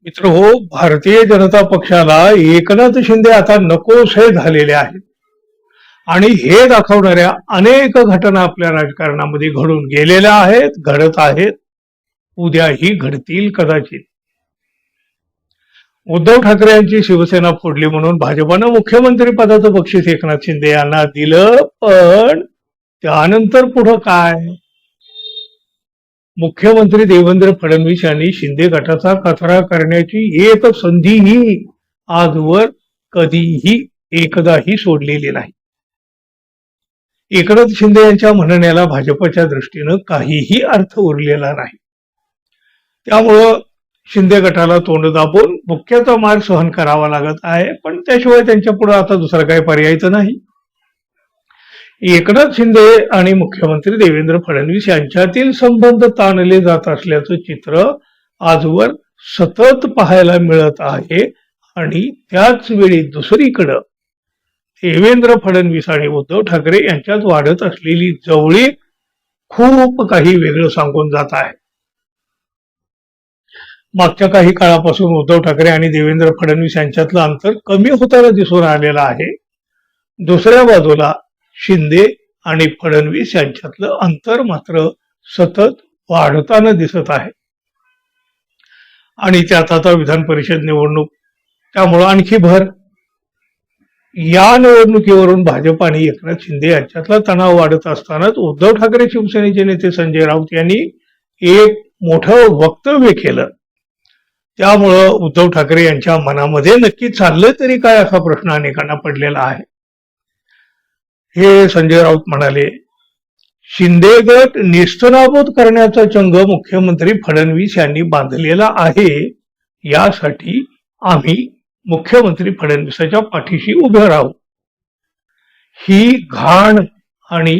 मित्र हो, भारतीय जनता पक्षाला एकनाथ शिंदे आता नकोसे झालेले आहेत आणि हे दाखवणाऱ्या अनेक घटना आपल्या राजकारणामध्ये घडून गेलेल्या आहेत, घडत आहेत, उद्याही घडतील कदाचित. उद्धव ठाकरे यांची शिवसेना फोडली म्हणून भाजपनं मुख्यमंत्री पदाचं बक्षीस एकनाथ शिंदे यांना दिलं, पण त्यानंतर पुढं काय? मुख्यमंत्री देवेंद्र फडणवीस यांनी शिंदे गटाचा कचरा करण्याची एक संधीही आजवर कधीही एकदाही सोडलेली नाही. एकनाथ शिंदे यांच्या म्हणण्याला भाजपच्या दृष्टीनं काहीही अर्थ उरलेला नाही. त्यामुळं शिंदे गटाला तोंड दाबून बुक्क्याचा मार सहन करावा लागत आहे, पण त्याशिवाय त्यांच्या पुढे आता दुसरा काही पर्यायच नाही. एकनाथ शिंदे आणि मुख्यमंत्री देवेंद्र फडणवीस यांच्यातील संबंध ताणले जात असल्याचं चित्र आजवर सतत पाहायला मिळत आहे. आणि त्याच वेळी दुसरीकडं देवेंद्र फडणवीस आणि उद्धव ठाकरे यांच्यात वाढत असलेली जवळीक खूप काही वेगळं सांगून जात आहे. मागच्या काही काळापासून उद्धव ठाकरे आणि देवेंद्र फडणवीस यांच्यातलं अंतर कमी होताना दिसून आलेलं आहे. दुसऱ्या बाजूला शिंदे आणि फडणवीस यांच्यातलं अंतर मात्र सतत वाढताना दिसत आहे. आणि त्यात आता विधान परिषद निवडणूक, त्यामुळं आणखी भर. या निवडणुकीवरून भाजप आणि एकनाथ शिंदे यांच्यातला तणाव वाढत असतानाच उद्धव ठाकरे शिवसेनेचे नेते संजय राऊत यांनी एक मोठं वक्तव्य केलं. त्यामुळं उद्धव ठाकरे यांच्या मनामध्ये नक्की चाललं तरी काय असा प्रश्न अनेकांना पडलेला आहे. हे संजय राऊत म्हणाले, शिंदे गट नेस्तनाबूत करण्याचा चंग मुख्यमंत्री फडणवीस यांनी बांधलेला आहे. यासाठी आम्ही मुख्यमंत्री फडणवीसाच्या पाठीशी उभे राहू. ही घाण आणि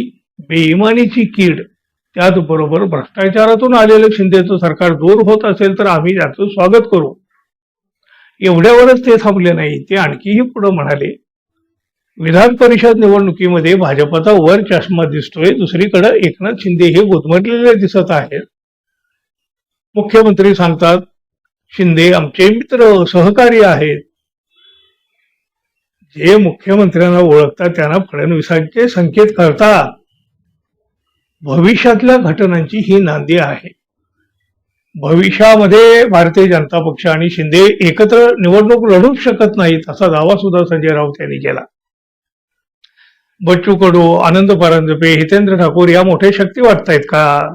बेईमानीची कीड, त्याचबरोबर भ्रष्टाचारातून आलेलं शिंदेचं सरकार दूर होत असेल तर आम्ही त्याचं स्वागत करू. एवढ्यावरच ते थांबले नाही, ते आणखीही पुढे म्हणाले, विधान परिषद निवडणुकीमध्ये भाजपचा वर चष्मा दिसतोय, दुसरीकडे एकनाथ शिंदे हे गुदमरलेले दिसत आहेत. मुख्यमंत्री सांगतात शिंदे आमचे मित्र सहकारी आहेत. जे मुख्यमंत्र्यांना ओळखतात त्यांना फडणवीसांचे संकेत करतात. भविष्यातल्या घटनांची ही नांदी आहे. भविष्यामध्ये भारतीय जनता पक्ष आणि शिंदे एकत्र निवडणूक लढूच शकत नाहीत असा दावा सुद्धा संजय राऊत यांनी केला. बच्चू कडू, आनंद परांजपे, हितेंद्र ठाकूर या मोठ्या शक्ती वाटतायत का?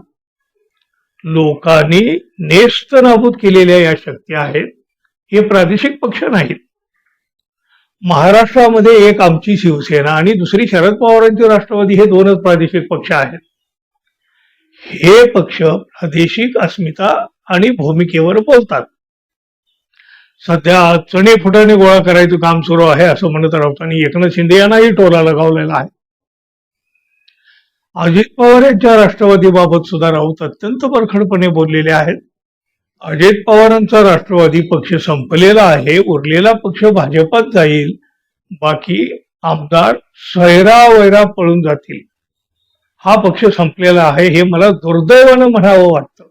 लोकांनी नेस्तनाबूत केलेल्या या शक्ती आहेत. हे प्रादेशिक पक्ष नाहीत. महाराष्ट्रामध्ये एक आमची शिवसेना आणि दुसरी शरद पवारांची राष्ट्रवादी हे दोनच प्रादेशिक पक्ष आहेत. हे पक्ष प्रादेशिक अस्मिता आणि भूमिकेवर बोलतात. सध्या चणे फुटाने गोळा करायचं काम सुरू आहे असं म्हणत राऊतांनी एकनाथ शिंदे यांनाही टोला लगावलेला आहे. अजित पवार यांच्या राष्ट्रवादीबाबत सुद्धा राऊत अत्यंत परखडपणे बोललेले आहेत. अजित पवारांचा राष्ट्रवादी पक्ष संपलेला आहे, उरलेला पक्ष भाजपात जाईल, बाकी आमदार सैरावैरा पळून जातील. हा पक्ष संपलेला आहे हे मला दुर्दैवानं म्हणावं वाटतं.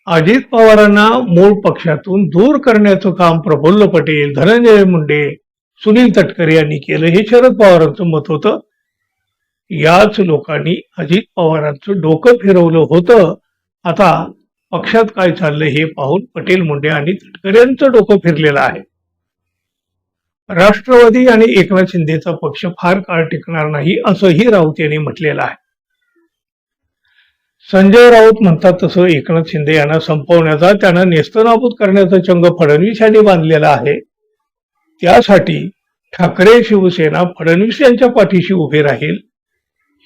अजित पवारांना मूळ पक्षातून दूर करण्याचं काम प्रफुल्ल पटेल, धनंजय मुंडे, सुनील तटकरे यांनी केलं हे शरद पवारांचं मत होतं. याच लोकांनी अजित पवारांचं डोकं फिरवलं होतं. आता पक्षात काय चाललंय हे पाहून पटेल, मुंडे आणि तटकरे यांचं डोकं फिरलेलं आहे. राष्ट्रवादी आणि एकनाथ शिंदेचा पक्ष फार काळ टिकणार नाही असंही राऊत यांनी म्हटलेलं आहे. संजय राऊत म्हणतात तसं एकनाथ शिंदे यांना संपवण्याचा, त्यांना नेस्तनाबूत करण्याचा चंग फडणवीस यांनी बांधलेला आहे. त्यासाठी ठाकरे शिवसेना फडणवीस यांच्या पाठीशी उभे राहील.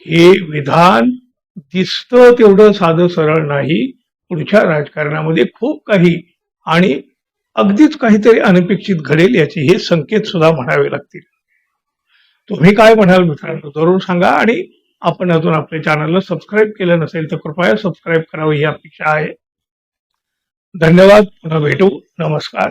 हे विधान दिसतं तेवढं साधं सरळ नाही. पुढच्या राजकारणामध्ये खूप काही आणि अगदीच काहीतरी अनपेक्षित घडेल याचे हे संकेत सुद्धा म्हणावे लागतील. तुम्ही काय म्हणाल मित्रांनो, जरूर सांगा. आणि आपण अजून आपल्या चॅनलला सबस्क्राईब केलं नसेल तर कृपया सबस्क्राईब करावं ही अपेक्षा आहे. धन्यवाद. पुन्हा भेटू. नमस्कार.